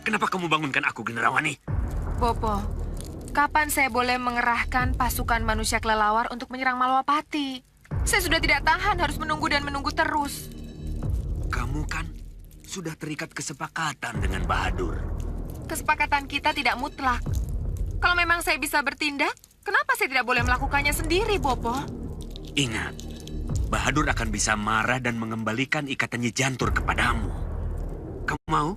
Kenapa kamu bangunkan aku, Gendrawani? Bopo, kapan saya boleh mengerahkan pasukan manusia kelelawar untuk menyerang Malwapati? Saya sudah tidak tahan, harus menunggu dan menunggu terus. Kamu kan sudah terikat kesepakatan dengan Bahadur. Kesepakatan kita tidak mutlak. Kalau memang saya bisa bertindak, kenapa saya tidak boleh melakukannya sendiri, Bopo? Ingat, Bahadur akan bisa marah dan mengembalikan ikatan Nyi Jantur kepadamu. Kamu mau?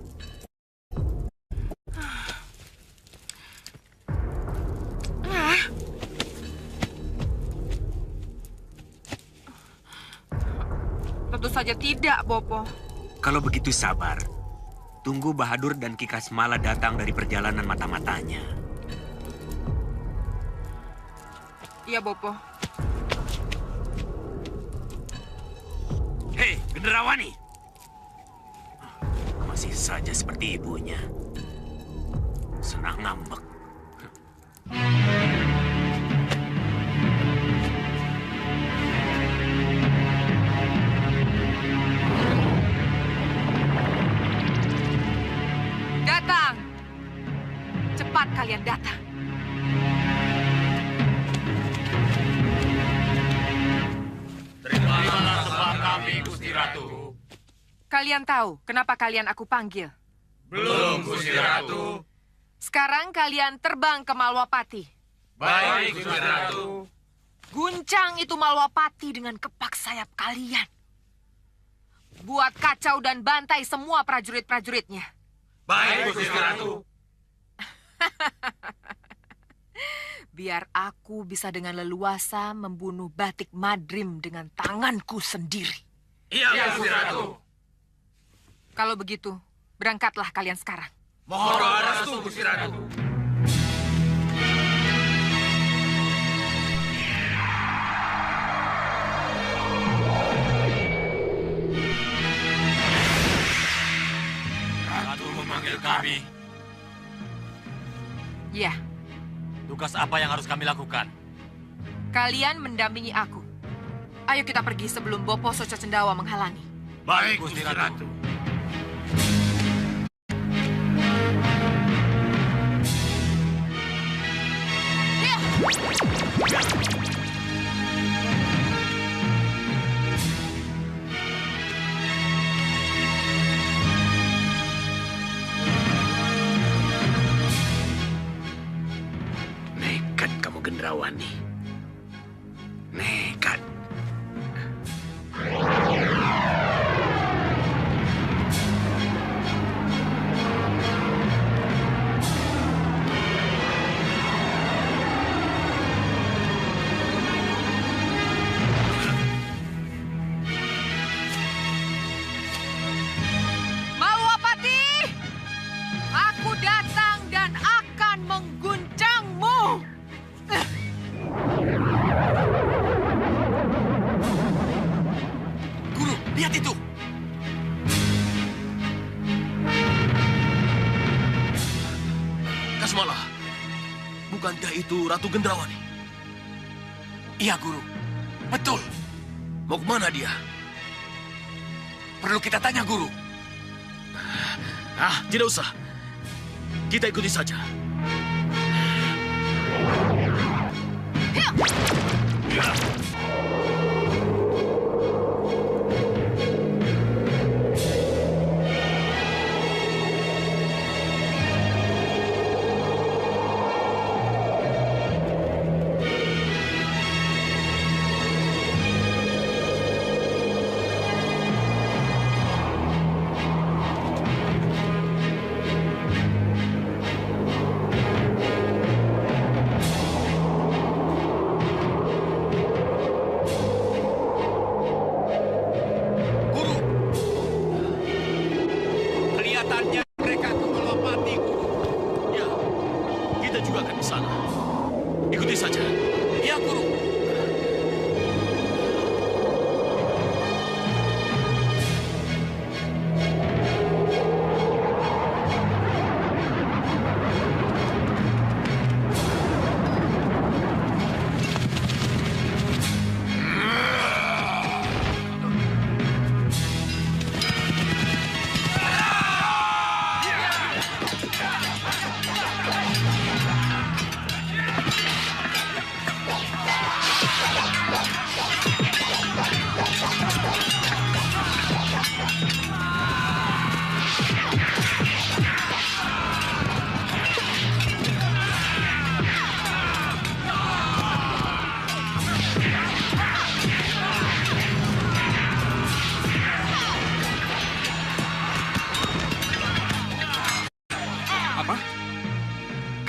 Tentu saja tidak, Bopo. Kalau begitu sabar. Tunggu Bahadur dan Ki Kasmala datang dari perjalanan mata-matanya. Iya, Bopo. Hei, Gendrawani! Masih saja seperti ibunya. Senang ngambek. Datang! Cepat kalian datang. Terimalah sembah kami, Gusti Ratu. Kalian tahu kenapa kalian aku panggil? Belum, Gusti Ratu. Sekarang kalian terbang ke Malwapati. Baik, Gusti Ratu. Guncang itu Malwapati dengan kepak sayap kalian. Buat kacau dan bantai semua prajurit-prajuritnya. Baik, Gusti Ratu. Biar aku bisa dengan leluasa membunuh Batik Madrim dengan tanganku sendiri. Iya, Gusti Ratu. Kalau begitu, berangkatlah kalian sekarang. Mohon restu, Gusti Ratu. Ratu memanggil kami. Ya, Tugas apa yang harus kami lakukan? kalian mendampingi aku. Ayo kita pergi sebelum Bopo Soco Cendawa menghalangi. Baik, Gusti Ratu. Nekat kamu, Gendrawani. Nekat. Malwapati! Aku datang dan akan mengguncangmu! Guru, lihat itu! Kasmala, bukankah itu Ratu Gendrawani? Iya, Guru. Betul. Mau kemana dia? Perlu kita tanya, Guru. Tidak usah. Kita ikuti saja.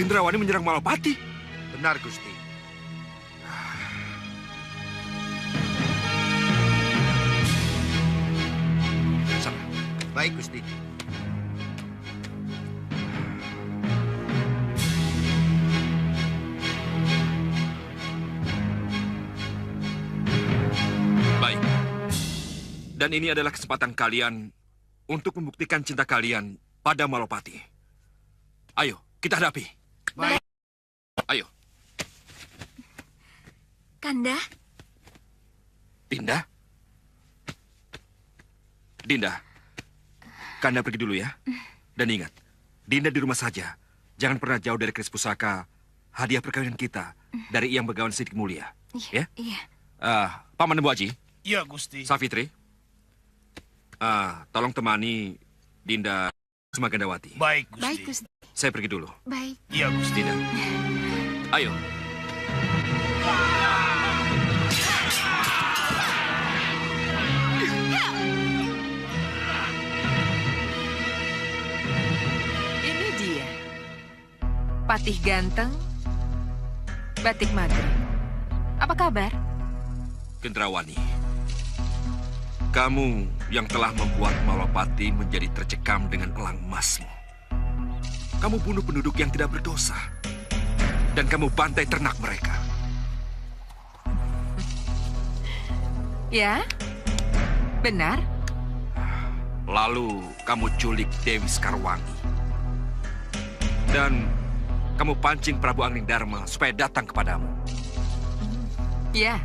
Gendrawani menyerang Malapati. Benar, Gusti. Sana. Baik, Gusti. Baik. Dan ini adalah kesempatan kalian untuk membuktikan cinta kalian pada Malapati. Ayo, kita hadapi. Baik. Ayo, Kanda, Dinda. Dinda, Kanda pergi dulu ya. Dan ingat, Dinda di rumah saja. Jangan pernah jauh dari keris pusaka hadiah perkawinan kita dari Yang Begawan Sidik Mulia. Ya? iya. Paman Bu Aji, Iya, Gusti. Safitri. Tolong temani Dinda Semagandawati. Baik, Gusti. Baik, Gusti. Saya pergi dulu. Baik. Iya, Gusti. Dinda. Ayo. Ini dia. Patih ganteng, batik maghrib. Apa kabar? Gendrawani, kamu yang telah membuat Malapati menjadi tercekam dengan elang emasmu. Kamu bunuh penduduk yang tidak berdosa. Dan kamu bantai ternak mereka. Ya, benar. Lalu kamu culik Dewi Skarwangi. Dan kamu pancing Prabu Angling Dharma supaya datang kepadamu. Ya,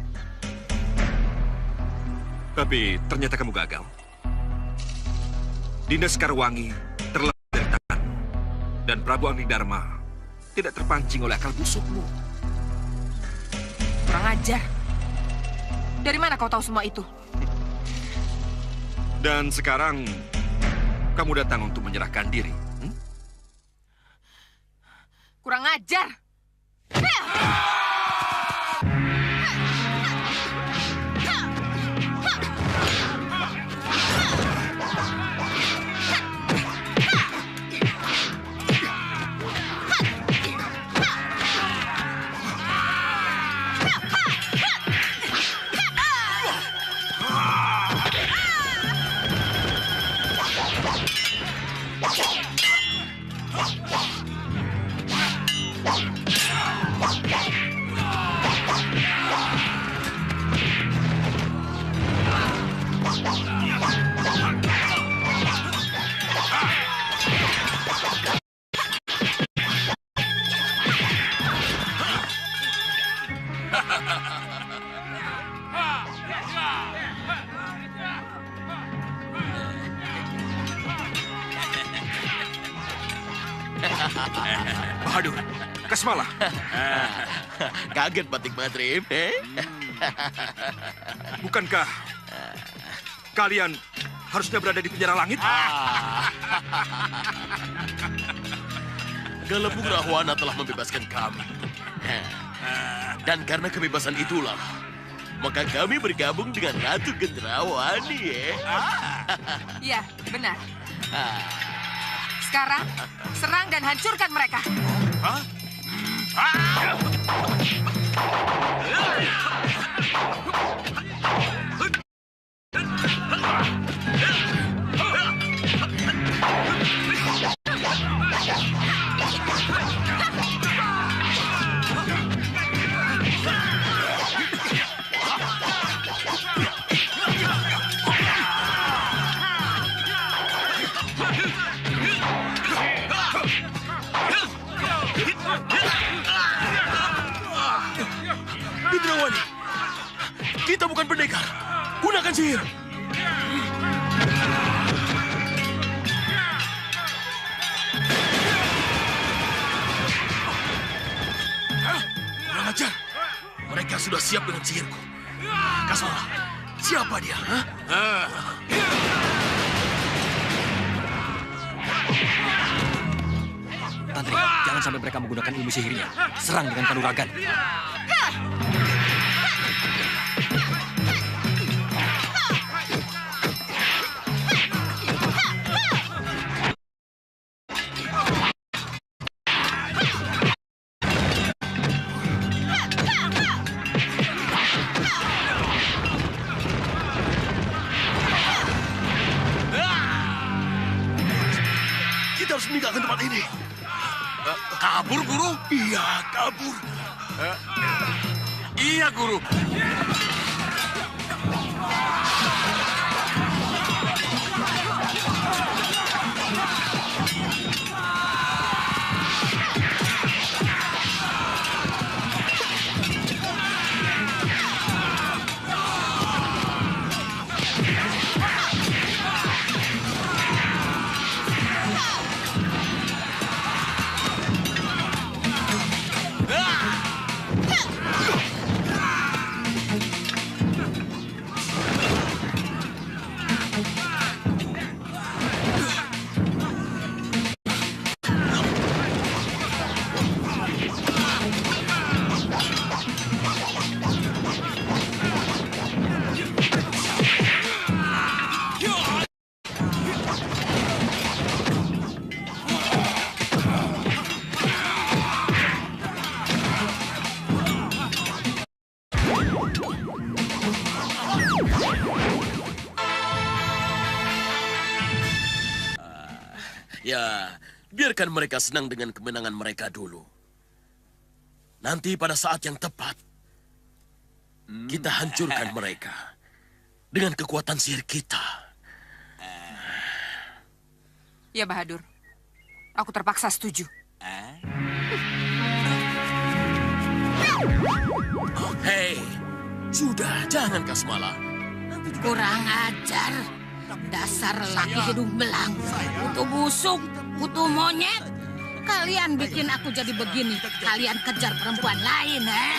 Tapi ternyata kamu gagal. Dinda Skarwangi terlepas dari tanganmu. Dan Prabu Angling Dharma tidak terpancing oleh akal busukmu. kurang ajar. Dari mana kau tahu semua itu? Dan sekarang kamu datang untuk menyerahkan diri. Kurang ajar. Bahadur, Kasmala. Kaget batik madrib, Bukankah kalian harusnya berada di penjara langit? Galebung Rahwana telah membebaskan kami. Dan karena kebebasan itulah, maka kami bergabung dengan Ratu Gendrawani, Ya, benar. Sekarang, serang dan hancurkan mereka. Gendrawani, kita bukan pendekar. Gunakan sihir. Kurang ajar. Mereka sudah siap dengan sihirku. Kasmala, siapa dia? Tantri, jangan sampai mereka menggunakan ilmu sihirnya. Serang dengan kanuragan. harus meninggalkan tempat ini. Kabur, Guru? Iya, kabur. Iya, Guru. Ya, biarkan mereka senang dengan kemenangan mereka dulu. Nanti pada saat yang tepat, kita hancurkan mereka dengan kekuatan sihir kita. Ya, Bahadur. Aku terpaksa setuju. Hei, sudah, jangan Kasmala. Kurang ajar. Dasar laki hidung belang. Kutu busuk, kutu monyet. Kalian bikin aku jadi begini. Kalian kejar perempuan lain, eh?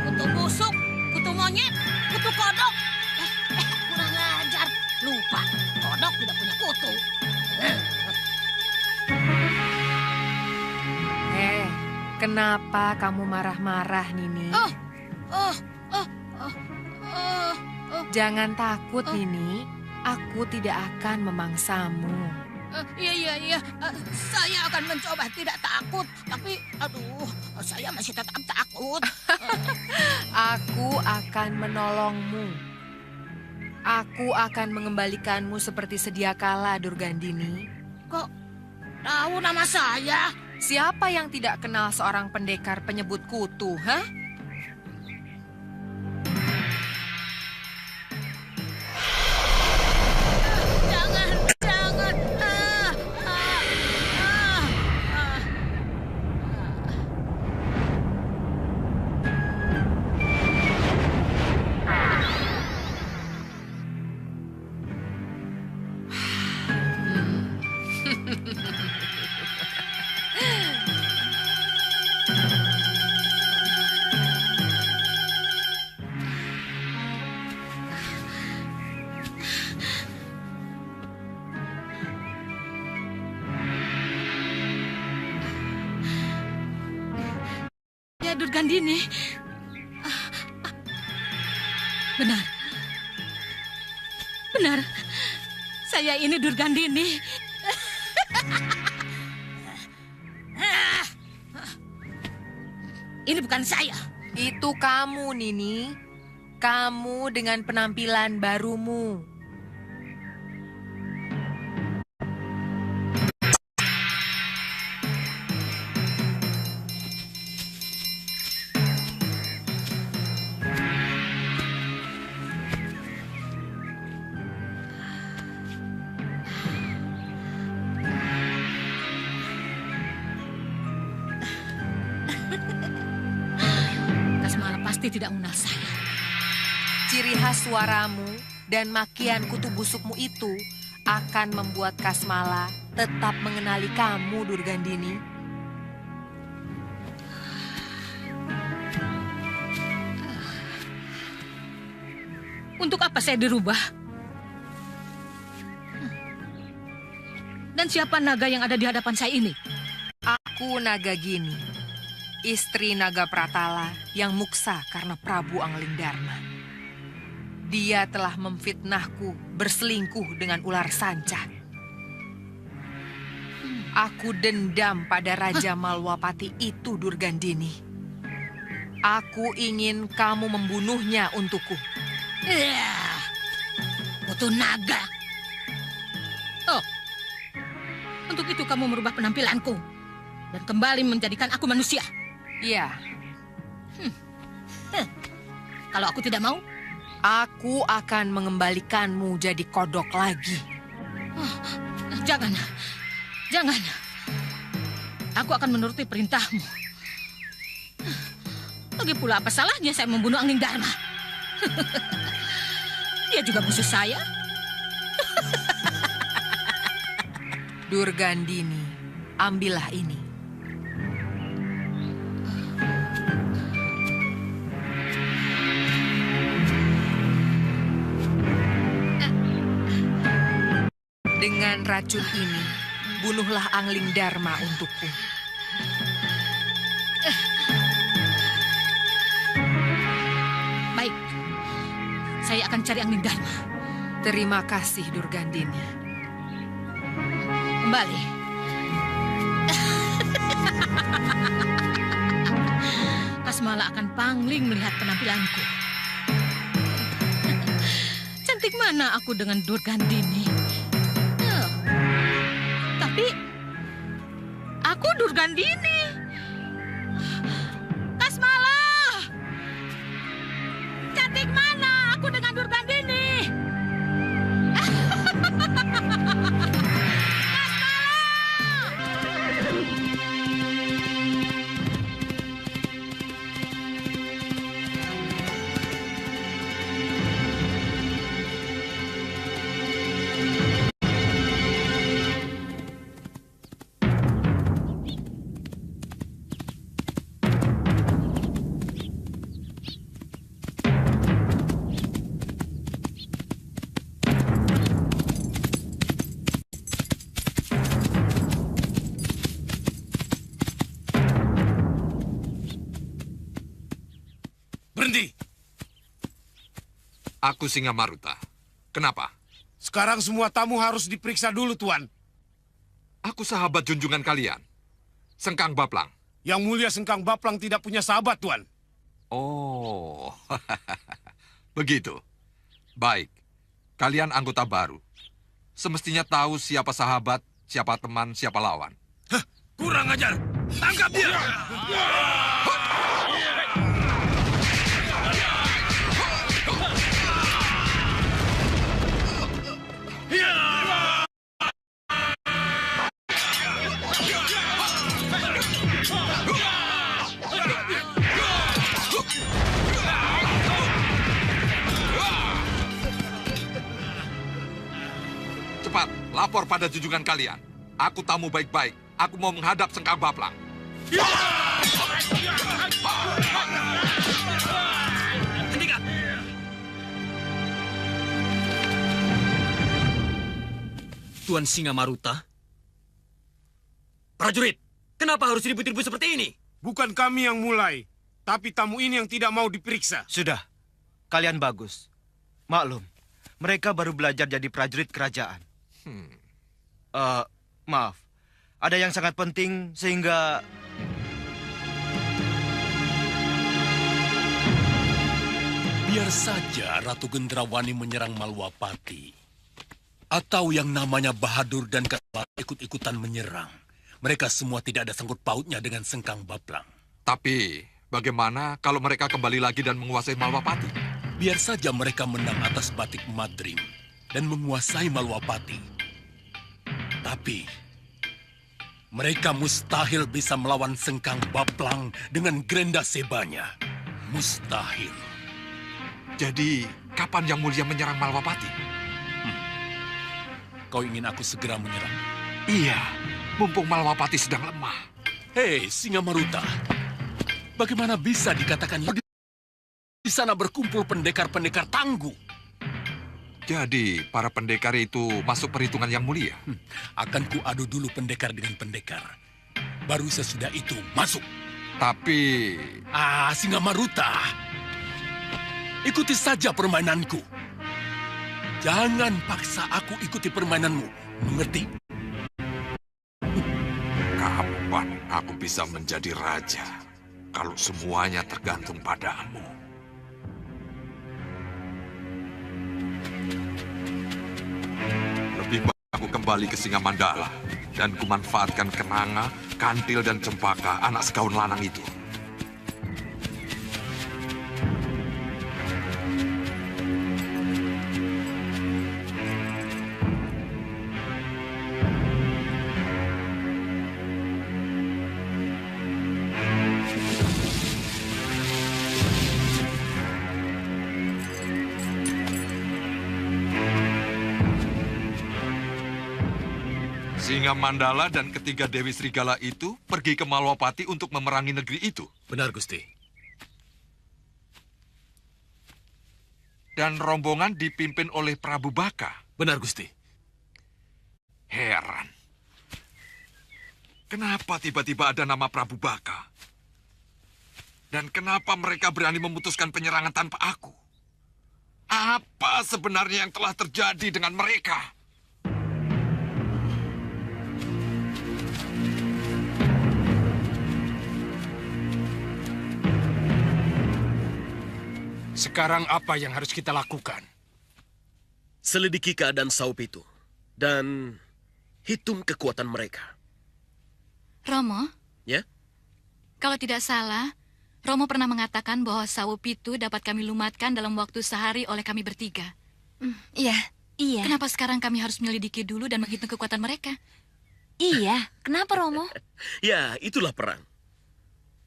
Kutu busuk, kutu monyet, kutu kodok. Kurang ajar. Lupa, kodok tidak punya kutu. Kenapa kamu marah-marah, Nini? Jangan takut, Nini. Aku tidak akan memangsamu. Iya. Saya akan mencoba tidak takut. Tapi, aduh, saya masih tetap takut. Aku akan menolongmu. Aku akan mengembalikanmu seperti sedia kala, Durgandini. Kok tahu nama saya? Siapa yang tidak kenal seorang pendekar penyebut kutu, hah? Jangan. Ya, Durgandini. Benar. Saya ini Durgandini. Ini bukan saya. Itu kamu, Nini. Kamu dengan penampilan barumu. Kasmala pasti tidak mengenal saya. Ciri khas suaramu dan makian kutu busukmu itu akan membuat Kasmala tetap mengenali kamu, Durgandini. Untuk apa saya dirubah? Dan siapa naga yang ada di hadapan saya ini? Aku Nagagini, istri Naga Pratala yang muksa karena Prabu Anglingdarma. Dia telah memfitnahku berselingkuh dengan ular sanca. Aku dendam pada Raja Malwapati itu, Durgandini. Aku ingin kamu membunuhnya untukku. Ya, Putu Naga. Oh, untuk itu kamu merubah penampilanku dan kembali menjadikan aku manusia. Iya, Kalau aku tidak mau, aku akan mengembalikanmu jadi kodok lagi. jangan. Jangan. Aku akan menuruti perintahmu. Lagi pula apa salahnya saya membunuh Angling Dharma? Dia juga musuh saya. Durgandini, ambillah ini. Dengan racun ini, bunuhlah Angling Dharma untukku. Baik, saya akan cari Angling Dharma. Terima kasih, Durgandini. Kembali. Kasmala akan pangling melihat penampilanku. Cantik mana aku dengan Durgandini. Tapi aku Durgandini. Kasmala! Cantik mana aku dengan Durgandini? Berhenti. Aku Singa-Maruta. Kenapa? Sekarang semua tamu harus diperiksa dulu, Tuan. Aku sahabat junjungan kalian. Sengkang Baplang. Yang mulia Sengkang Baplang tidak punya sahabat, Tuan. Oh, begitu. Baik, kalian anggota baru. Semestinya tahu siapa sahabat, siapa teman, siapa lawan. Kurang ajar. Tangkap dia. Cepat, lapor pada junjungan kalian. Aku tamu baik-baik. Aku mau menghadap Sengkang Baplang. Hentikan! Tuan Singa-Maruta? Prajurit, kenapa harus ribut-ribut seperti ini? Bukan kami yang mulai, tapi tamu ini yang tidak mau diperiksa. Sudah, kalian bagus. Maklum, mereka baru belajar jadi prajurit kerajaan. Maaf, ada yang sangat penting sehingga... Biar saja Ratu Gendrawani menyerang Malwapati. Atau yang namanya Bahadur dan Kasmala ikut-ikutan menyerang. Mereka semua tidak ada sangkut pautnya dengan Sengkang Baplang. Tapi, bagaimana kalau mereka kembali lagi dan menguasai Malwapati? Biar saja mereka menang atas Batik Madrim dan menguasai Malwapati. Tapi, mereka mustahil bisa melawan Sengkang Baplang dengan Grenda Sebanya. Mustahil. Jadi, kapan Yang Mulia menyerang Malwapati? Kau ingin aku segera menyerang? Iya, mumpung Malwapati sedang lemah. Hei, Singa-Maruta. Bagaimana bisa dikatakan di sana berkumpul pendekar-pendekar tangguh? Jadi, para pendekar itu masuk perhitungan Yang Mulia? Akan kuadu dulu pendekar dengan pendekar. Baru sesudah itu masuk. Tapi... Singa-Maruta. Ikuti saja permainanku. Jangan paksa aku ikuti permainanmu. Mengerti? aku bisa menjadi raja kalau semuanya tergantung padamu. Lebih baik aku kembali ke Singamandala dan kumanfaatkan kenanga, kantil, dan cempaka anak sekaun lanang itu. Singa Mandala dan ketiga Dewi Serigala itu pergi ke Malwapati untuk memerangi negeri itu. Benar, Gusti. Dan rombongan dipimpin oleh Prabu Baka. Benar, Gusti. Heran. Kenapa tiba-tiba ada nama Prabu Baka? Dan kenapa mereka berani memutuskan penyerangan tanpa aku? Apa sebenarnya yang telah terjadi dengan mereka? Sekarang apa yang harus kita lakukan? Selidiki keadaan Saup itu dan hitung kekuatan mereka. Romo, Ya? kalau tidak salah, Romo pernah mengatakan bahwa Saup itu dapat kami lumatkan dalam waktu sehari oleh kami bertiga. Iya. Kenapa sekarang kami harus menyelidiki dulu dan menghitung kekuatan mereka? Iya, kenapa Romo? Ya, itulah perang.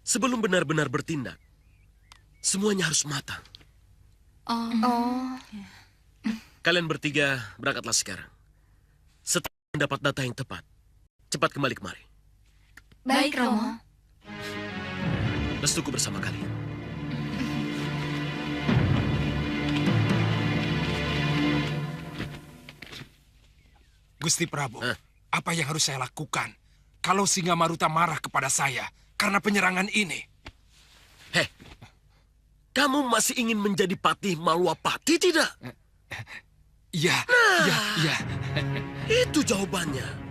Sebelum benar-benar bertindak, semuanya harus matang. Oh. Kalian bertiga berangkatlah sekarang. Setelah mendapat data yang tepat, cepat kembali kemari. Baik, Romo. Restuku bersama kalian. Gusti Prabu, Hah? apa yang harus saya lakukan kalau Singa Maruta marah kepada saya karena penyerangan ini? Heh, kamu masih ingin menjadi patih Malwapati tidak? Iya, iya. Itu jawabannya.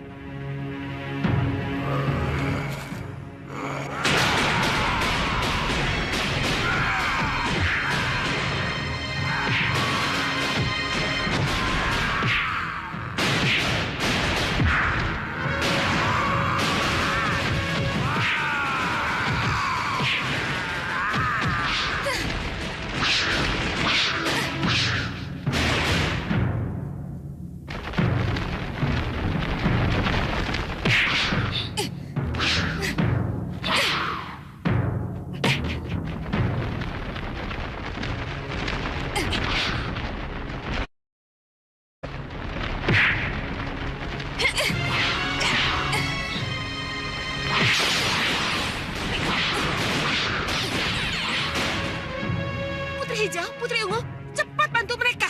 Putri Hijau, Putri Ungu, cepat bantu mereka.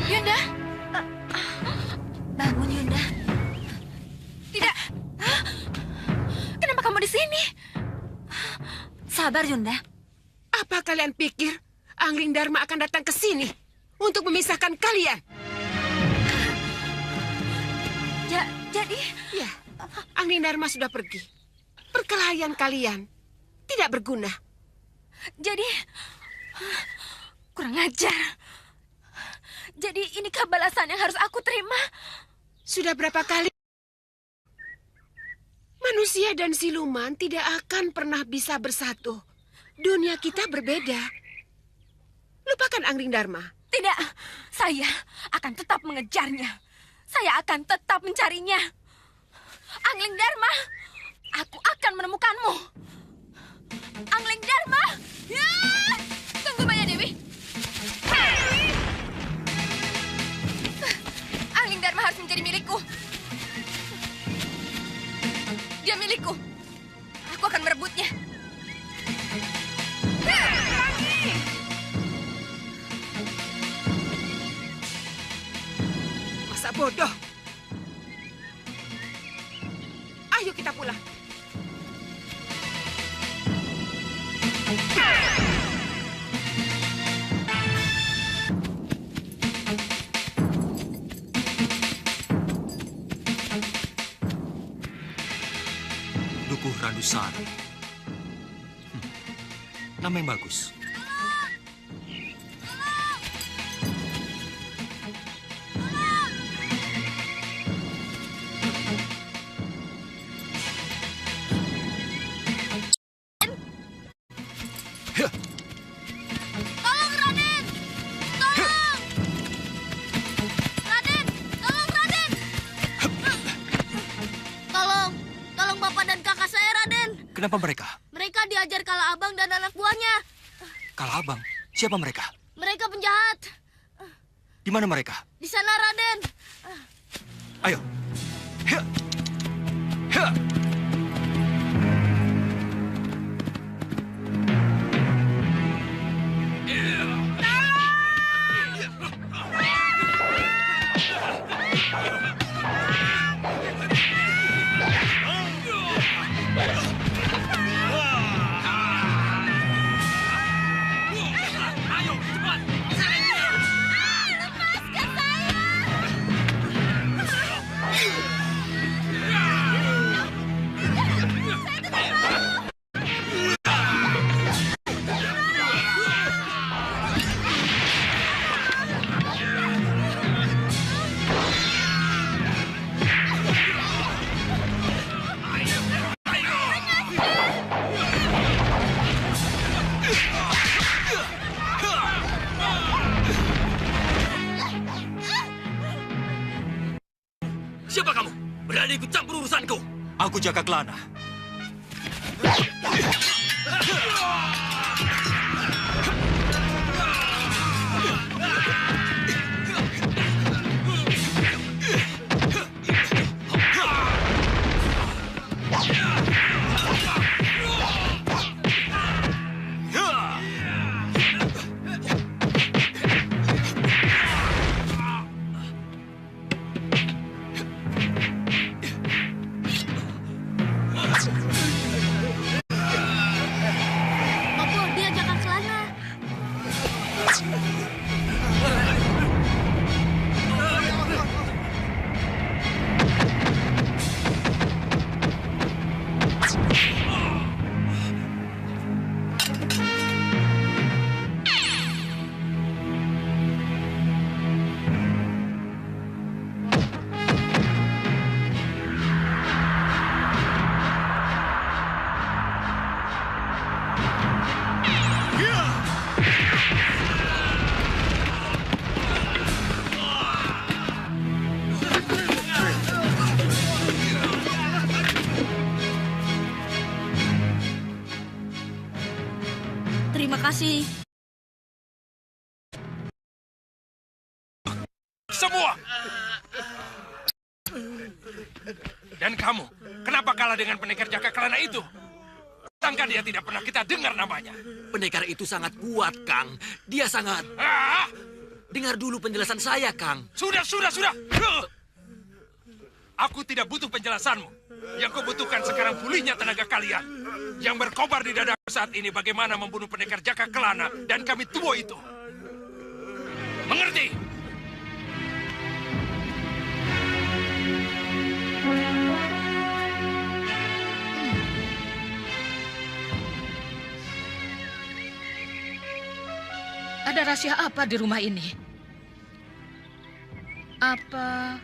Yunda, Bangun, Yunda. tidak. Kenapa kamu di sini? Sabar, Yunda. Apa kalian pikir Angling Dharma akan datang ke sini untuk memisahkan kalian? Jadi, Ya, Angling Dharma sudah pergi. Perkelahian kalian tidak berguna. jadi kurang ajar. Jadi inikah balasan yang harus aku terima? Sudah berapa kali manusia dan siluman tidak akan pernah bisa bersatu. Dunia kita berbeda. Lupakan Angling Dharma. Tidak, saya akan tetap mengejarnya. Saya akan tetap mencarinya. Angling Dharma, aku akan menemukanmu. Angling Dharma! Ya! Tunggu, Maya Dewi. Angling Dharma harus menjadi milikku. Dia milikku. Aku akan merebutnya. Masa bodoh. Ayo kita pulang. Susan. Nama yang bagus. Tolong, Raden! Tolong! Raden! Tolong, Raden! Tolong Bapak dan kakak saya, Raden. Kenapa mereka? Mereka diajar Kala Abang dan anak buahnya. Kala Abang? Siapa mereka? Mereka penjahat. Di mana mereka? Di sana, Raden. Ayo. Hia. Hia. Siapa kamu? Berani ikut campur urusanku? Aku Jaka Kelana. Bobo, dia Jaka Kelana. Terima kasih. Semua! Dan kamu, kenapa kalah dengan pendekar Jaka Kelana itu? Sangka dia tidak pernah kita dengar namanya. Pendekar itu sangat kuat, Kang. Dia sangat... Ah! Dengar dulu penjelasan saya, Kang. Sudah! Aku tidak butuh penjelasanmu. Yang kubutuhkan sekarang pulihnya tenaga kalian. Yang berkobar di dadaku saat ini bagaimana membunuh pendekar Jaka Kelana dan kami tua itu. Mengerti? Ada rahasia apa di rumah ini? Apa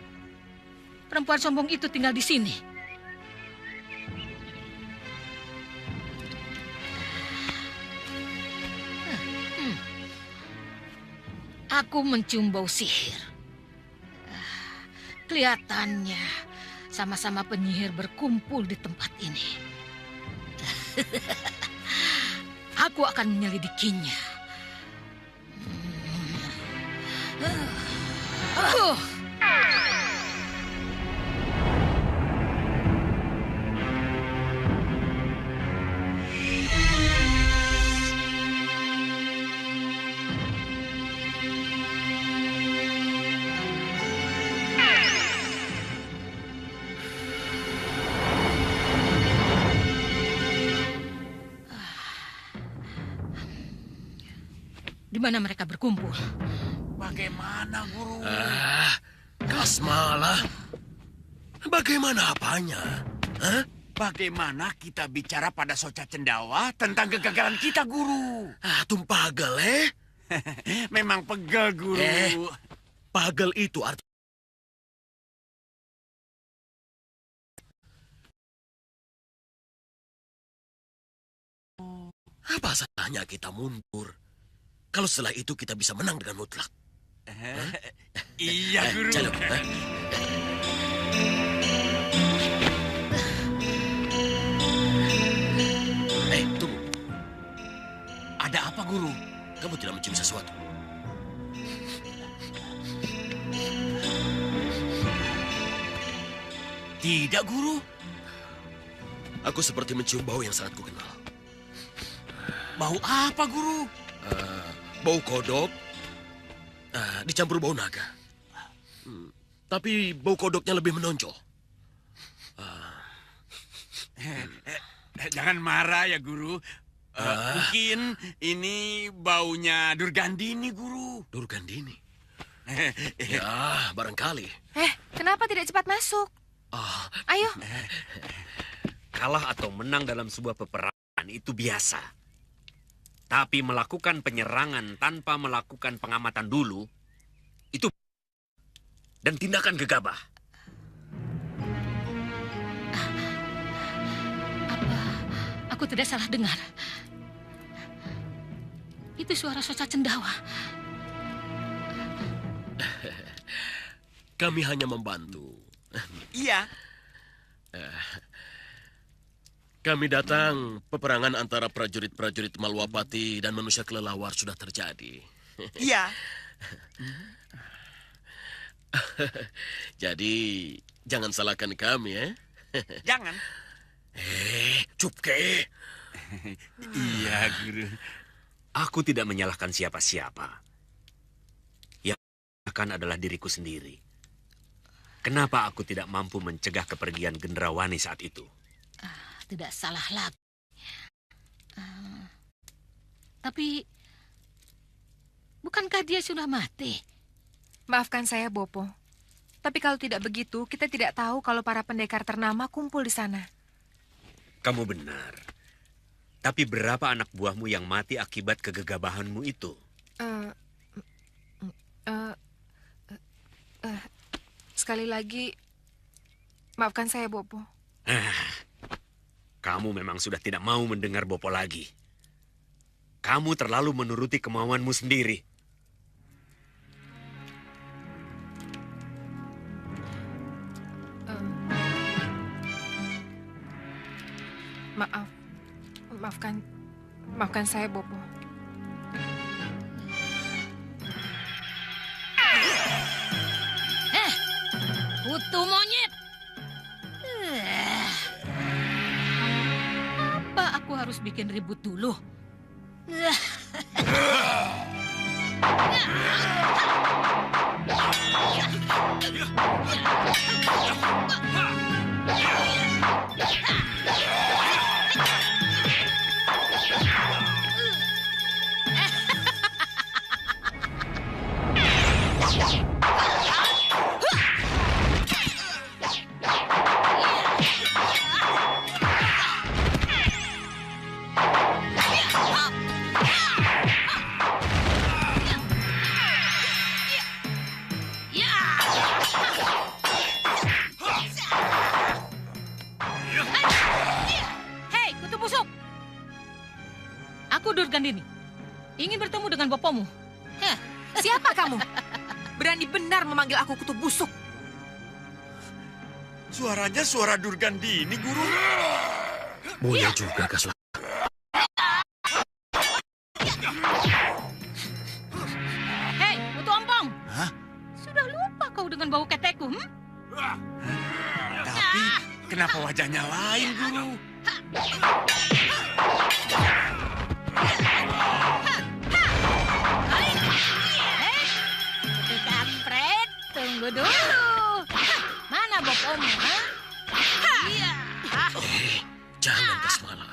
perempuan sombong itu tinggal di sini? Aku mencium bau sihir. Kelihatannya sama-sama penyihir berkumpul di tempat ini. Aku akan menyelidikinya. Di mana mereka berkumpul? Bagaimana, Guru? Kasmala. Bagaimana apanya? Hah? Bagaimana kita bicara pada Soca Cendawa tentang kegagalan kita, Guru? Tumpah pagel, Memang pegel, Guru. Pagel itu artinya apa salahnya kita mundur? Kalau setelah itu kita bisa menang dengan mutlak. Iya, Guru. Jaluk, tunggu. Ada apa, Guru? Kamu tidak mencium sesuatu? Tidak, Guru. Aku seperti mencium bau yang sangat kukenal. Bau apa, Guru? Bau kodok, dicampur bau naga. Tapi bau kodoknya lebih menonjol. Jangan marah ya, Guru. Mungkin ini baunya Durgandini, Guru. Durgandini? Ya, barangkali. Kenapa tidak cepat masuk? Ayo. Kalah atau menang dalam sebuah peperangan itu biasa. Tapi melakukan penyerangan tanpa melakukan pengamatan dulu, itu dan tindakan gegabah. Aku tidak salah dengar. Itu suara Soca Cendawa. Kami hanya membantu. Iya. Kami datang, peperangan antara prajurit-prajurit Malwapati dan manusia kelelawar sudah terjadi. Iya. Jadi, jangan salahkan kami, ya. Jangan. Cupke. Iya, Guru. Aku tidak menyalahkan siapa-siapa. Yang akan adalah diriku sendiri. Kenapa aku tidak mampu mencegah kepergian Gendrawani saat itu? Tidak salah lagi. Tapi, bukankah dia sudah mati? Maafkan saya, Bopo. Tapi kalau tidak begitu, kita tidak tahu kalau para pendekar ternama kumpul di sana. Kamu benar. Tapi berapa anak buahmu yang mati akibat kegegabahanmu itu? Sekali lagi, maafkan saya, Bopo. Kamu memang sudah tidak mau mendengar Bopo lagi. Kamu terlalu menuruti kemauanmu sendiri. Maafkan saya, Bopo. Kutu monyet. Apa aku harus bikin ribut dulu? Durgandini, ingin bertemu dengan bopomu. Siapa kamu? Berani benar memanggil aku kutu busuk. Suaranya suara Durgandini, Guru. Mulia juga, Kasla. Hei, kutu ompong. Sudah lupa kau dengan bau ketekku, Tapi kenapa wajahnya lain, Guru? Kampret, tunggu dulu. Mana bopomu, Iya. Jangan Kasmala.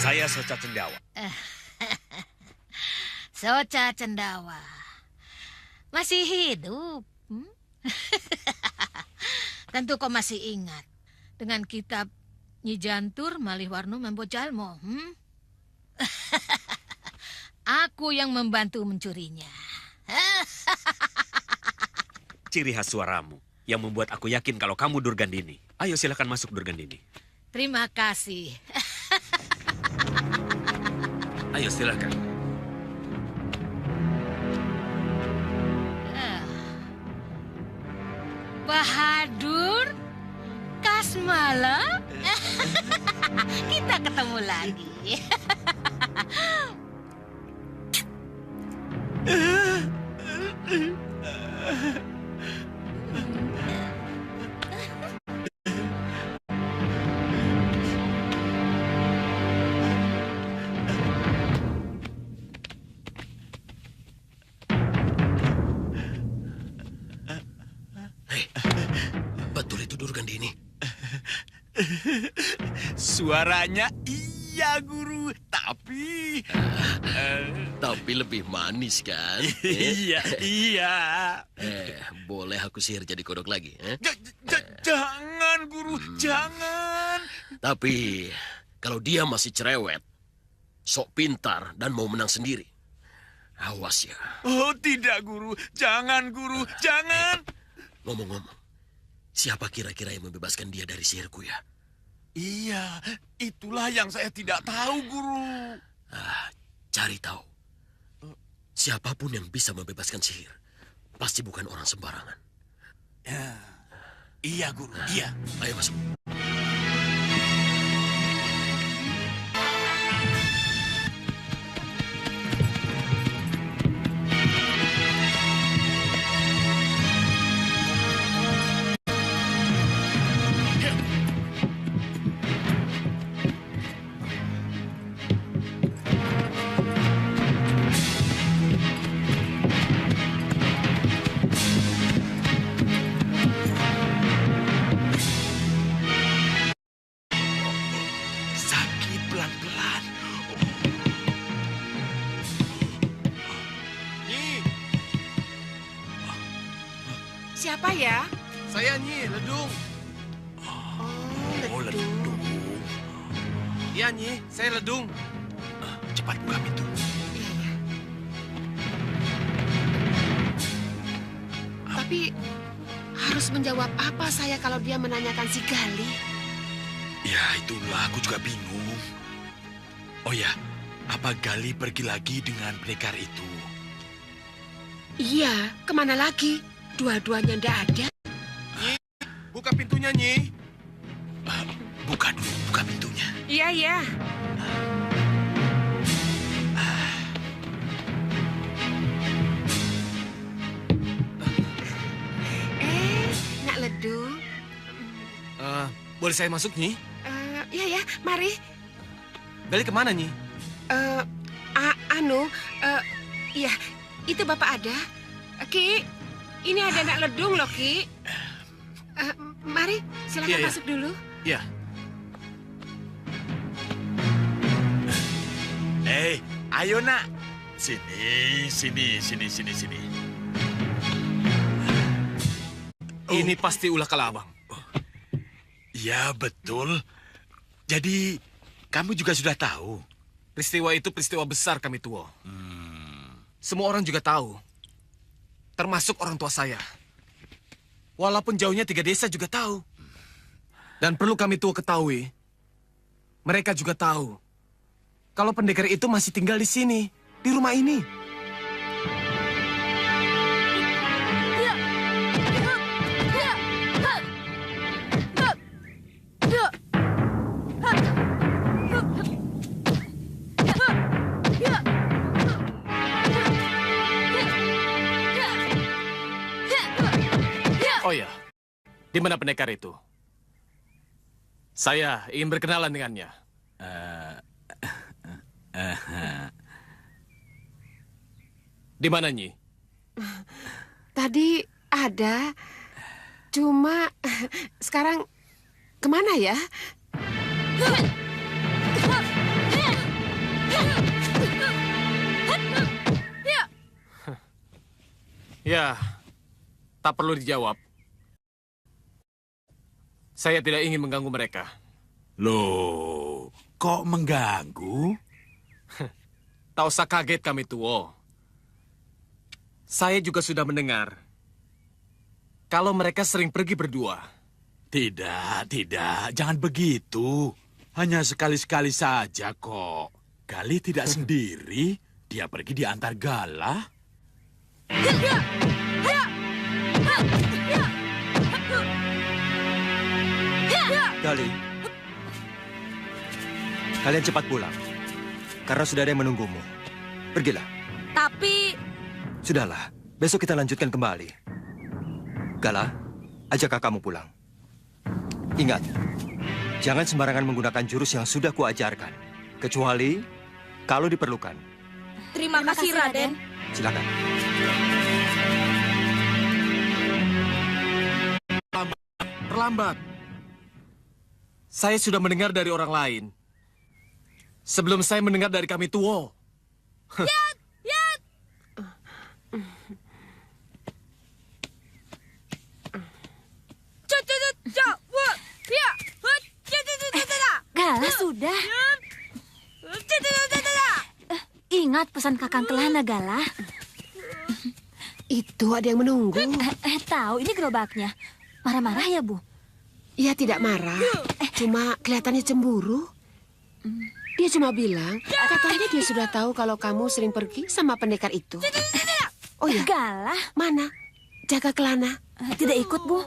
Saya Soca Cendawa. Soca Cendawa. Masih hidup. Tentu kau masih ingat dengan kitab Nyi Jantur Malih Warno Membojalmo. Aku yang membantu mencurinya. Ciri khas suaramu yang membuat aku yakin kalau kamu Durgandini. Ayo silakan masuk Durgandini. Terima kasih. Ayo silakan. Bahadur, Kasmala, kita ketemu lagi. Betul itu Durgandini. Suaranya iya, Guru. Tapi Tapi lebih manis kan? iya. Boleh aku sihir jadi kodok lagi? Jangan, Guru, jangan. Tapi kalau dia masih cerewet, sok pintar dan mau menang sendiri, awas ya. Oh, tidak, Guru. Jangan, Guru, jangan. Ngomong-ngomong, siapa kira-kira yang membebaskan dia dari sihirku ya? Iya, itulah yang saya tidak tahu, Guru. Cari tahu. Siapapun yang bisa membebaskan sihir, pasti bukan orang sembarangan. Iya, Guru, iya. Ayo masuk. Sakit pelan-pelan. Nyi, Siapa ya? saya Nyi, Ledung. Oh, Ledung. Iya, Nyi, saya Ledung. Cepat buka pintu. Tapi harus menjawab apa saya kalau dia menanyakan si Gali? Ya, itulah aku juga bingung. Oh ya, apa Gali pergi lagi dengan pendekar itu? Iya, kemana lagi? Dua-duanya ndak ada. Nyi, buka pintunya, Nyi. Buka dulu, buka pintunya. Iya, iya. Nak Ledung. Boleh saya masuk, Nyi? Iya, ya, mari. Gali kemana, Nyi? Iya, itu Bapak ada. Ki, ini ada Nak Ledung loh, Ki. Mari, silakan Iya, iya. masuk dulu. Iya. Ayo nak. Sini. Ini pasti ulah Kalabang. Ya, betul. Jadi, kamu juga sudah tahu. Peristiwa itu peristiwa besar kami tua. Semua orang juga tahu. Termasuk orang tua saya. Walaupun jauhnya 3 desa juga tahu. Dan perlu kami tua ketahui, mereka juga tahu kalau pendekar itu masih tinggal di sini, di rumah ini. Oh ya, di mana pendekar itu? Saya ingin berkenalan dengannya. Di mana, Nyi? Tadi ada, cuma sekarang kemana ya? Ya, tak perlu dijawab. Saya tidak ingin mengganggu mereka. Loh, kok mengganggu? Tak usah kaget kami Tuo. Saya juga sudah mendengar kalau mereka sering pergi berdua. Tidak, jangan begitu. Hanya sekali-sekali saja kok. Gali tidak sendiri, dia pergi diantar Gala. Gali, kalian cepat pulang. Karena sudah ada yang menunggumu. Pergilah. Tapi... Sudahlah, besok kita lanjutkan kembali. Gala, ajak kakakmu pulang. Ingat, jangan sembarangan menggunakan jurus yang sudah kuajarkan. Kecuali kalau diperlukan. Terima kasih, Raden. Silakan. Terlambat. Saya sudah mendengar dari orang lain. Sebelum saya mendengar dari kami Tuo. Yat! Yat! Gala sudah. Ingat pesan Kakang Kelana, Gala. Itu ada yang menunggu. Tahu, ini gerobaknya. Marah-marah ya, Bu? Ya, tidak marah. Cuma kelihatannya cemburu. Dia cuma bilang, katanya dia sudah tahu kalau kamu sering pergi sama pendekar itu. Oh ya, Gala. Mana? Jaga Kelana. Tidak ikut, Bu.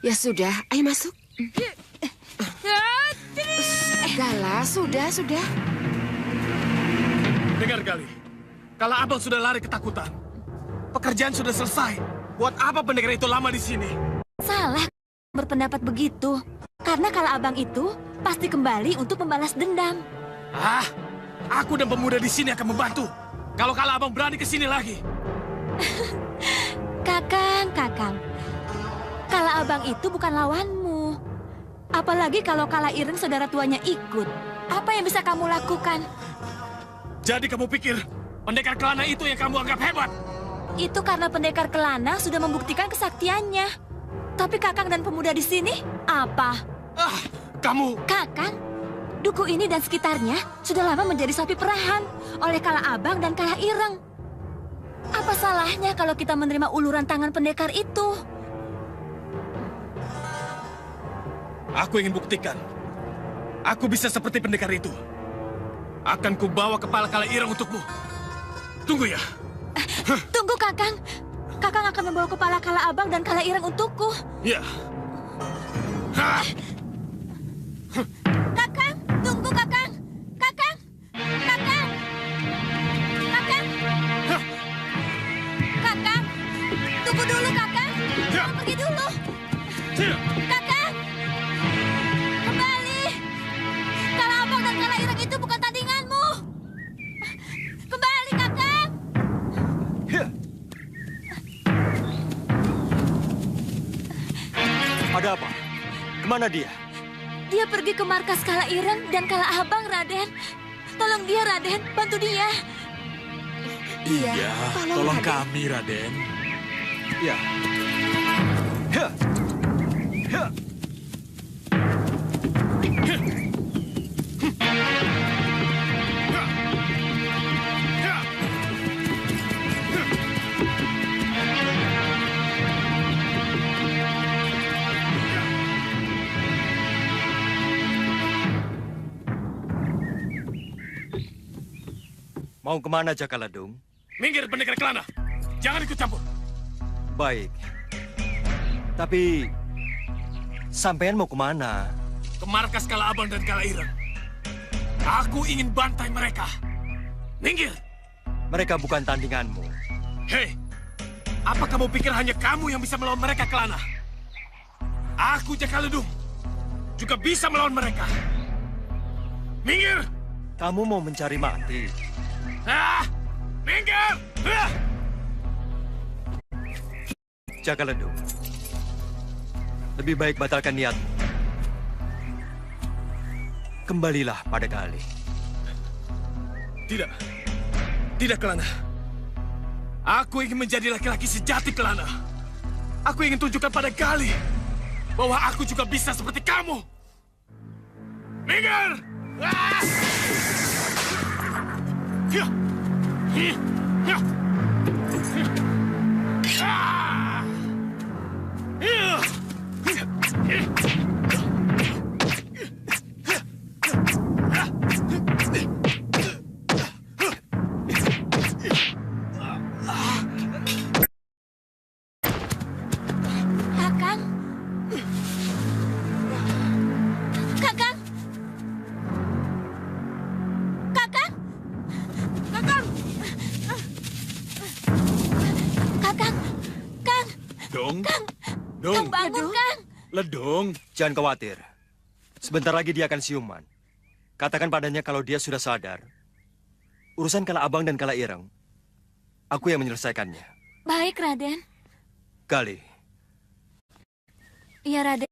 Ya sudah, ayo masuk. Gala, sudah. Dengar Gali, kalau abang sudah lari ketakutan, pekerjaan sudah selesai. Buat apa pendekar itu lama di sini? Salah berpendapat begitu. Karena kalau abang itu pasti kembali untuk membalas dendam. Aku dan pemuda di sini akan membantu. Kalau abang berani ke sini lagi. Kakang. Kalau abang itu bukan lawanmu. Apalagi kalau Kala Ireng saudara tuanya ikut. Apa yang bisa kamu lakukan? Jadi kamu pikir pendekar Kelana itu yang kamu anggap hebat? Itu karena pendekar Kelana sudah membuktikan kesaktiannya. Tapi Kakang dan pemuda di sini apa? Kamu... Kakang, duku ini dan sekitarnya sudah lama menjadi sapi perahan oleh Kala Abang dan Kala Ireng. Apa salahnya kalau kita menerima uluran tangan pendekar itu? Aku ingin buktikan. Aku bisa seperti pendekar itu. Akan kubawa kepala Kala Ireng untukmu. Tunggu ya. Tunggu, Kakang. Kakang akan membawa kepala Kala Abang dan Kala Ireng untukku. Ya. Kakang, tunggu, Kakang. Kakang. Kakang, tunggu dulu, Kakang. Jangan pergi dulu. Kakang, kembali. Kala Abang dan Kala Ireng itu bukan tandinganmu. Kembali, Kakang. Ada apa? Kemana dia? Dia pergi ke markas Kala Ireng dan Kala Abang, Raden. Tolong dia, Raden. Bantu dia. Iya, tolong kami, Raden. Ya. Mau kemana, Jakaladung? Minggir, pendekar Kelana. Jangan ikut campur. Baik. Tapi... sampean mau kemana? Ke markas Kala Abang dan Kala Ireng. Aku ingin bantai mereka. Minggir. Mereka bukan tandinganmu. Hei, apa kamu pikir hanya kamu yang bisa melawan mereka, Kelana? Aku, Jakaladung, juga bisa melawan mereka. Minggir. Kamu mau mencari mati? Minggir! Jakaladung. Lebih baik batalkan niatmu. Kembalilah pada Gali. Tidak. Tidak, Kelana. Aku ingin menjadi laki-laki sejati, Kelana. Aku ingin tunjukkan pada Gali bahwa aku juga bisa seperti kamu. Minggir! Ah! Ya! Ya! Ya! Ah! Ya! Kakang. Kakang. Kakang. Kakang. Kakang. Kang. Dong. Kang. Dong. Kang bangun, Kang. Ledong. Jangan khawatir. Sebentar lagi dia akan siuman. Katakan padanya kalau dia sudah sadar. Urusan Kala Abang dan Kala Ireng, aku yang menyelesaikannya. Baik, Raden. Gali, Iya, Raden.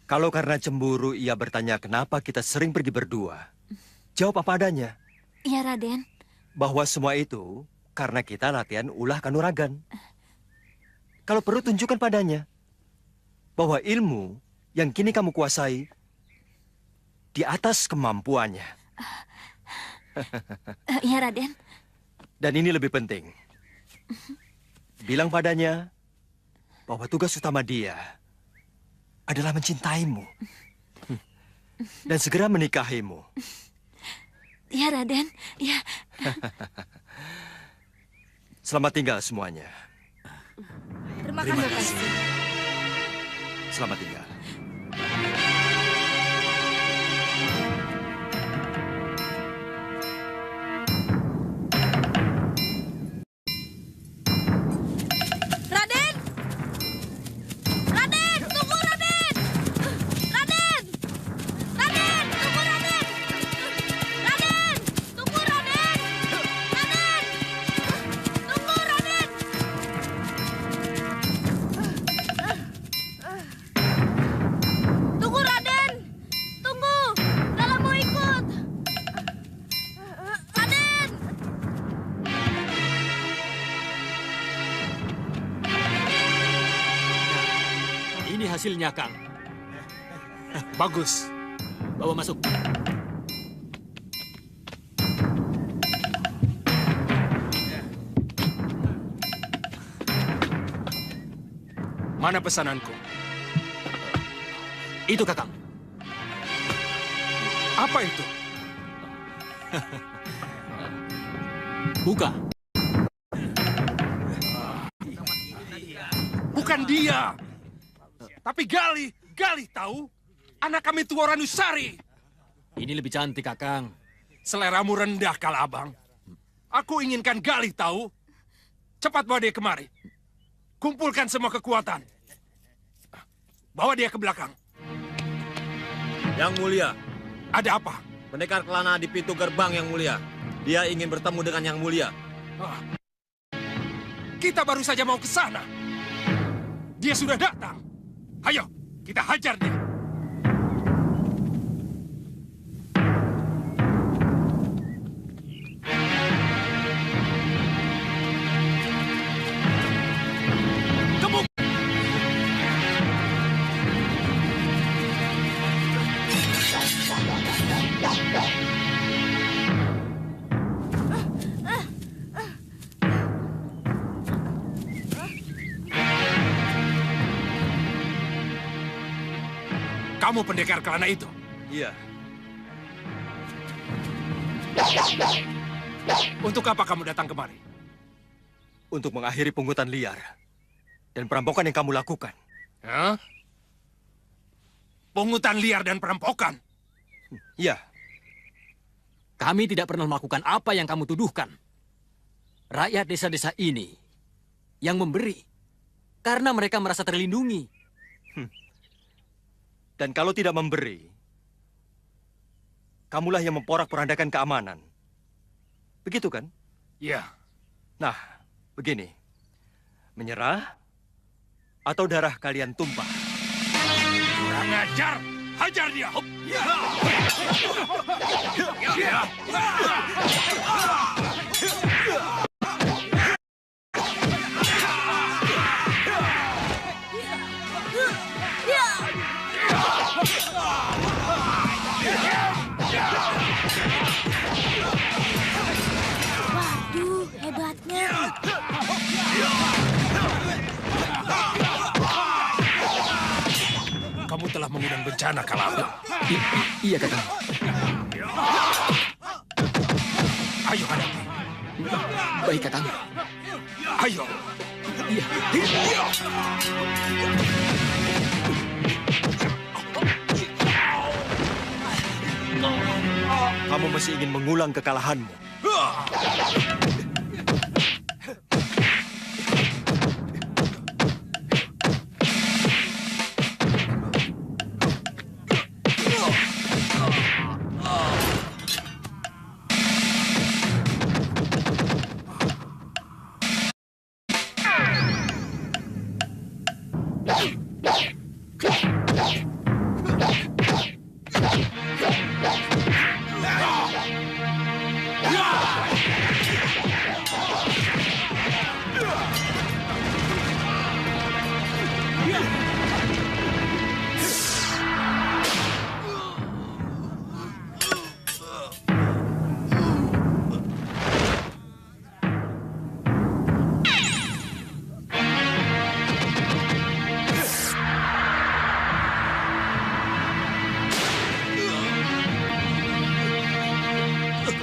kalau karena cemburu ia bertanya kenapa kita sering pergi berdua, jawab apa adanya. Iya, Raden. Bahwa semua itu karena kita latihan ulah kanuragan. Kalau perlu tunjukkan padanya bahwa ilmu yang kini kamu kuasai di atas kemampuannya. Iya, Raden. Dan ini lebih penting. Bilang padanya bahwa tugas utama dia adalah mencintaimu dan segera menikahimu. Iya, Raden. Iya. Selamat tinggal semuanya. Terima kasih. Selamat tinggal. Raden! Raden! Tunggu, Raden! Raden! Raden! Tunggu, Raden! Raden! Tunggu, Raden! Raden! Tunggu, Raden! Tunggu, Raden! Tunggu! Lala mau ikut! Raden! Ini hasilnya, Kang. Bagus. Bawa masuk. Mana pesananku? Itu, Kakang. Apa itu? Buka. Bukan dia. Tapi Gali. Gali tahu? Anak kami Tuo Ranusari. Ini lebih cantik, Kakang. Seleramu rendah, Kala Abang. Aku inginkan Gali tahu. Cepat bawa dia kemari. Kumpulkan semua kekuatan. Bawa dia ke belakang. Yang mulia. Ada apa? Pendekar Kelana di pintu gerbang, Yang mulia. Dia ingin bertemu dengan Yang mulia. Kita baru saja mau ke sana. Dia sudah datang. Ayo, kita hajar dia. Kamu pendekar Kelana itu? Iya. Untuk apa kamu datang kemari? Untuk mengakhiri pungutan liar dan perampokan yang kamu lakukan. Hah? Pungutan liar dan perampokan? Iya. Kami tidak pernah melakukan apa yang kamu tuduhkan. Rakyat desa-desa ini yang memberi karena mereka merasa terlindungi. Dan kalau tidak memberi, kamulah yang memporak-porandakan keamanan. Begitu kan? Iya. Nah, begini. Menyerah atau darah kalian tumpah? Kurang ajar. Hajar dia! Waduh, hebatnya. Kamu telah mengundang bencana, Kalabang. Iya, Kakang. Ayo hadapi. Baik, Kakang. Ayo. Iya. Kamu masih ingin mengulang kekalahanmu.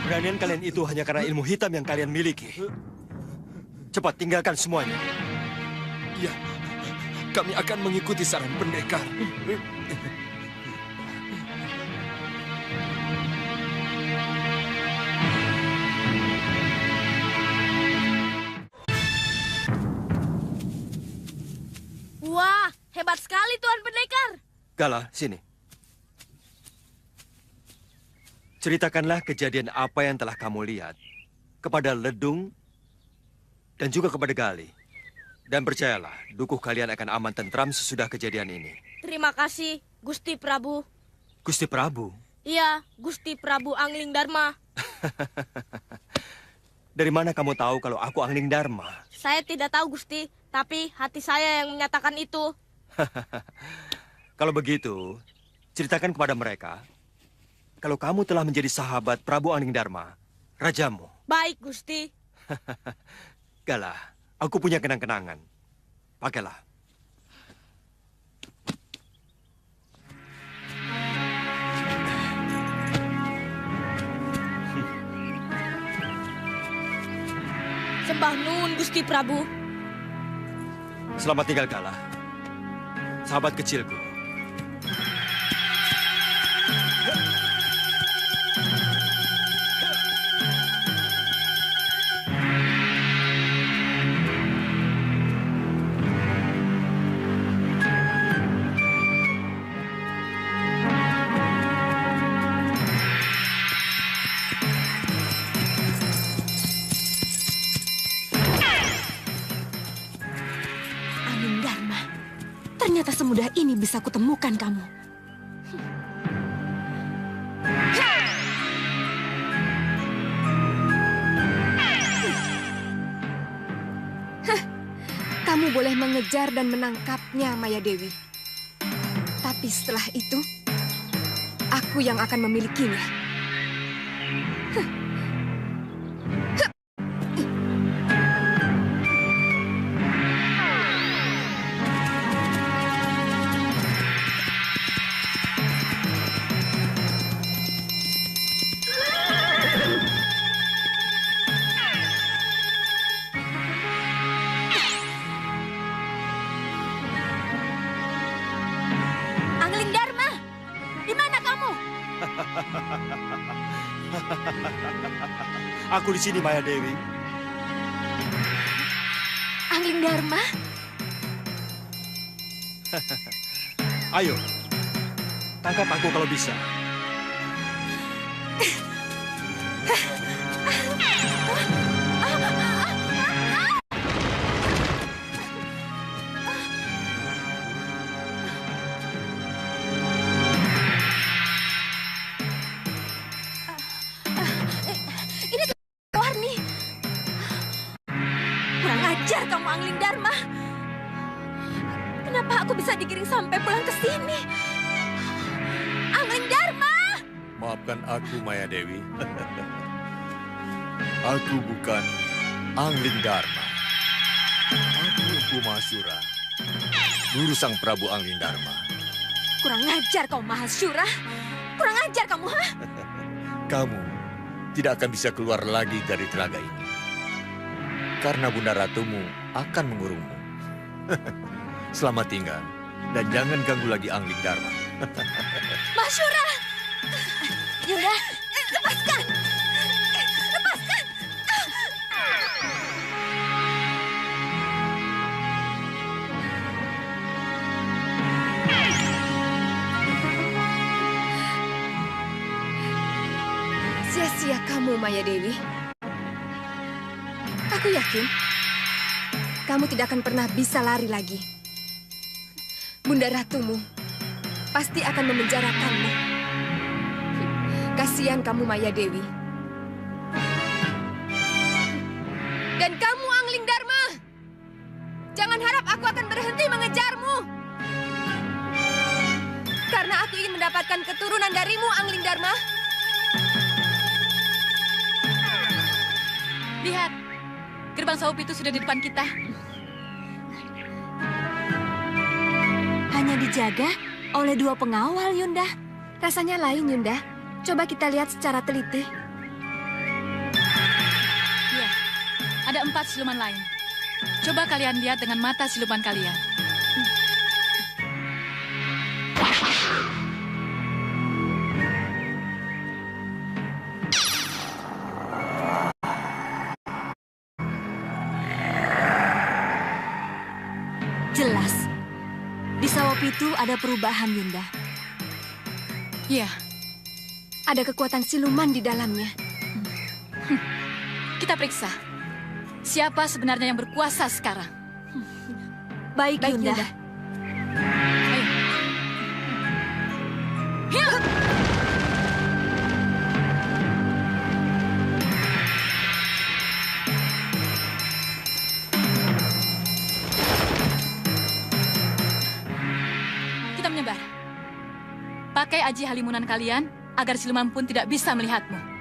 Keberanian kalian itu hanya karena ilmu hitam yang kalian miliki. Cepat tinggalkan semuanya. Iya, kami akan mengikuti saran pendekar. Wah, hebat sekali Tuan Pendekar. Gala, sini. Ceritakanlah kejadian apa yang telah kamu lihat kepada Ledung dan juga kepada Gali. Dan percayalah, dukuh kalian akan aman tentram sesudah kejadian ini. Terima kasih, Gusti Prabu. Gusti Prabu, Iya, Gusti Prabu Angling Dharma. dari mana kamu tahu kalau aku Angling Dharma? Saya tidak tahu, Gusti, tapi hati saya yang menyatakan itu. Kalau begitu, ceritakan kepada mereka kalau kamu telah menjadi sahabat Prabu Angling Dharma, rajamu. Baik, Gusti. Gala, aku punya kenang-kenangan. Pakailah. Sembah nun, Gusti Prabu. Selamat tinggal, Gala. Sahabat kecilku. Angling Dharma, ternyata semudah ini bisa kutemukan kamu. Kamu boleh mengejar dan menangkapnya, Maya Dewi. Tapi setelah itu, aku yang akan memilikinya. Angling Dharma, di mana kamu? Aku di sini, Maya Dewi. Angling Dharma? Ayo, tangkap aku kalau bisa. digiring sampai pulang ke sini. Angling Dharma! Maafkan aku, Maya Dewi. Aku bukan Angling Dharma. Aku Empu Mahasura, guru sang Prabu Angling Dharma. Kurang ajar kau, Mahasura. Kurang ajar kamu, ha? Kamu tidak akan bisa keluar lagi dari telaga ini. Karena Bunda Ratumu akan mengurungmu. Selamat tinggal, dan jangan ganggu lagi Angling Dharma. Mahasura! Yunda, lepaskan! Lepaskan! Sia-sia kamu, Maya Dewi. Aku yakin kamu tidak akan pernah bisa lari lagi. Bunda Ratumu pasti akan memenjarakanmu. Kasihan kamu, Maya Dewi. Dan kamu, Angling Dharma, jangan harap aku akan berhenti mengejarmu. Karena aku ingin mendapatkan keturunan darimu, Angling Dharma. Lihat, gerbang Sawu Pitu sudah di depan kita. Hanya dijaga oleh 2 pengawal, Yunda. Rasanya lain, Yunda. Coba kita lihat secara teliti. Ya, ada 4 siluman lain. Coba kalian lihat dengan mata siluman kalian. Jelas, di Sawo Pitu ada perubahan, Yunda. Ya, ada kekuatan siluman di dalamnya. Kita periksa. Siapa sebenarnya yang berkuasa sekarang? Baik, Yunda. Ayo. Hiu! Kita menyebar. Pakai aji halimunan kalian agar siluman pun tidak bisa melihatmu.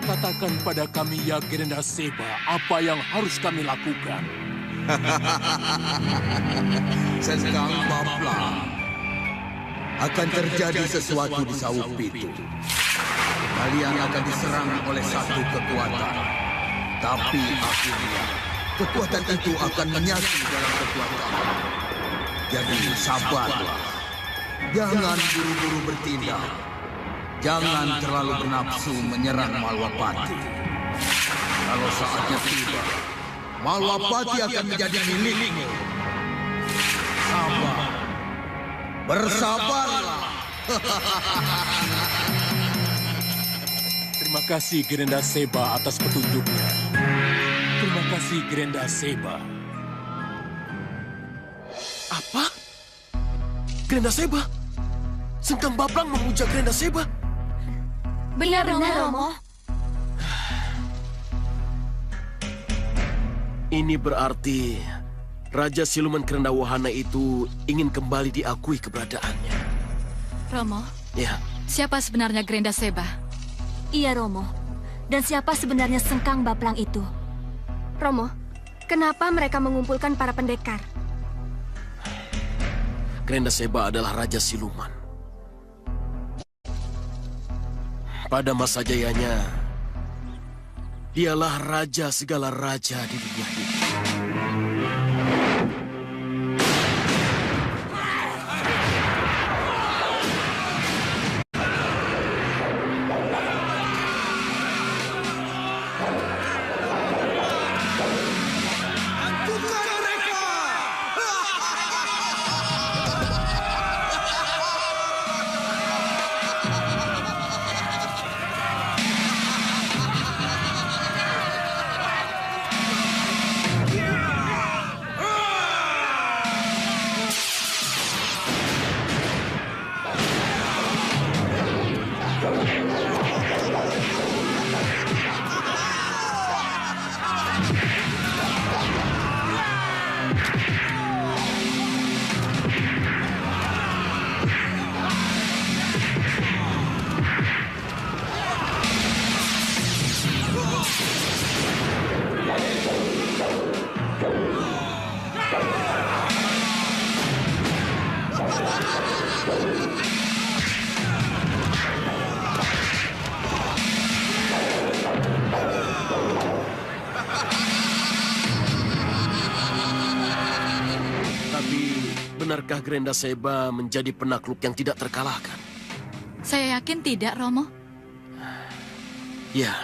Katakan pada kami, ya Gerenda Seba, apa yang harus kami lakukan. Sengkang Baplang. Akan terjadi sesuatu di Sawu Pitu. Kalian akan diserang oleh satu kekuatan. Tapi akhirnya, kekuatan itu akan menyatu dalam kekuatan. Jadi sabarlah. Jangan buru-buru bertindak. Jangan terlalu bernafsu menyerang Malwapati. Kalau saatnya tiba, Malwapati akan menjadi milikmu. Sabar. Bersabarlah. Terima kasih Gerenda Seba atas petunjuknya. Terima kasih Gerenda Seba. Apa? Gerenda Seba? Sengkang Baplang memuja Gerenda Seba? Benar-benar, Romo. Ini berarti Raja Siluman Kerenda Wahana itu ingin kembali diakui keberadaannya. Romo, Ya, siapa sebenarnya Gerenda Seba? Iya, Romo. Dan siapa sebenarnya Sengkang Baplang itu? Romo, kenapa mereka mengumpulkan para pendekar? Gerenda Seba adalah Raja Siluman. Pada masa jayanya, dialah raja segala raja di dunia ini. Benarkah Grenda Seba menjadi penakluk yang tidak terkalahkan? Saya yakin tidak, Romo. Ya,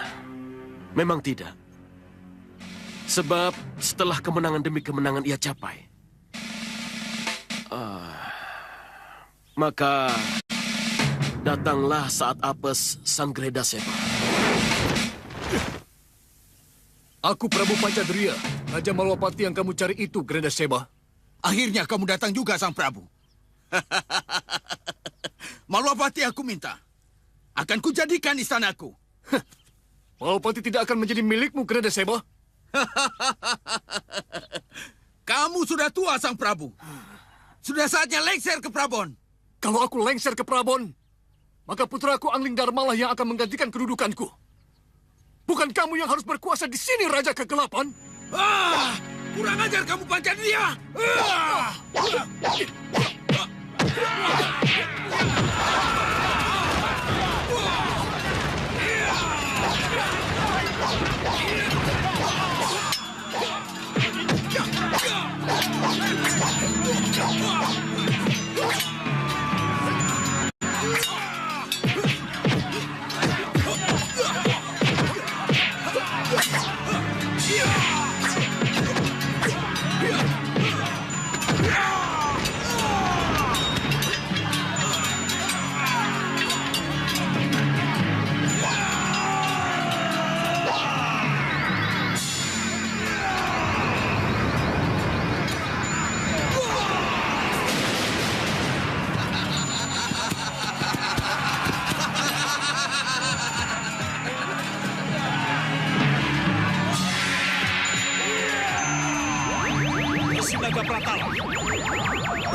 memang tidak. Sebab setelah kemenangan demi kemenangan ia capai, maka datanglah saat apes sang Grenda Seba. Aku Prabu Pancadria, Raja Malwapati yang kamu cari itu, Grenda Seba. Akhirnya kamu datang juga, Sang Prabu. Malwapati aku minta. Akan kujadikan istanaku. Malwapati tidak akan menjadi milikmu, Grenda Seba. Kamu sudah tua, Sang Prabu. Sudah saatnya lengser ke Prabon. Kalau aku lengser ke Prabon, maka putraku Angling Darmalah yang akan menggantikan kedudukanku. Bukan kamu yang harus berkuasa di sini, Raja Kegelapan. Kurang ajar kamu Pancadria!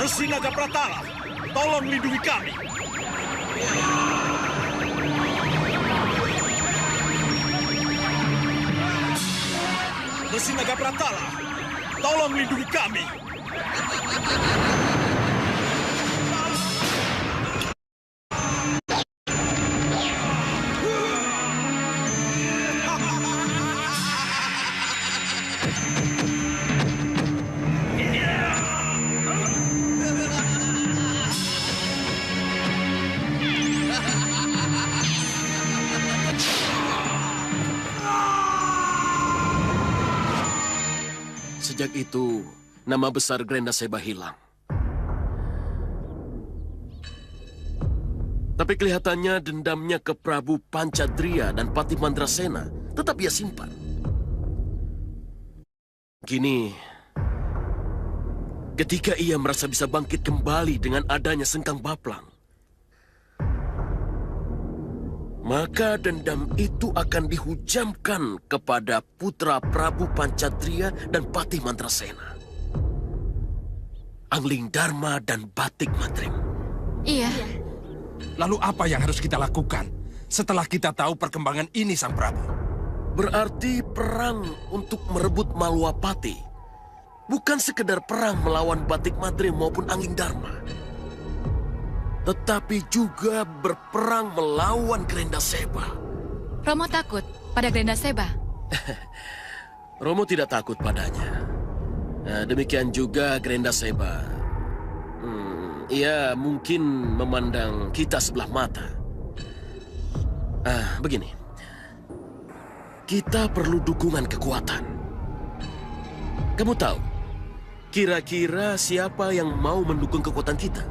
Resi Naga Pratala, tolong lindungi kami. Resi Naga Pratala, tolong lindungi kami. Sejak itu, nama besar Grenda Seba hilang. Tapi kelihatannya dendamnya ke Prabu Pancadria dan Patih Mandrasena tetap ia simpan. Kini, ketika ia merasa bisa bangkit kembali dengan adanya Sengkang Baplang, maka dendam itu akan dihujamkan kepada putra Prabu Pancadria dan Patih Mandrasena, Angling Dharma dan Batik Matrim. Iya. Lalu apa yang harus kita lakukan setelah kita tahu perkembangan ini, Sang Prabu? Berarti perang untuk merebut Malwapati. Bukan sekedar perang melawan Batik Matrim maupun Angling Dharma, tetapi juga berperang melawan Grenda Seba. Romo takut pada Grenda Seba? Romo tidak takut padanya. Demikian juga Grenda Seba. Ia mungkin memandang kita sebelah mata. Begini. Kita perlu dukungan kekuatan. Kamu tahu, kira-kira siapa yang mau mendukung kekuatan kita?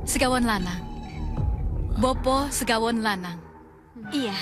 Segawon Lanang. Bopo Segawon Lanang. Iya.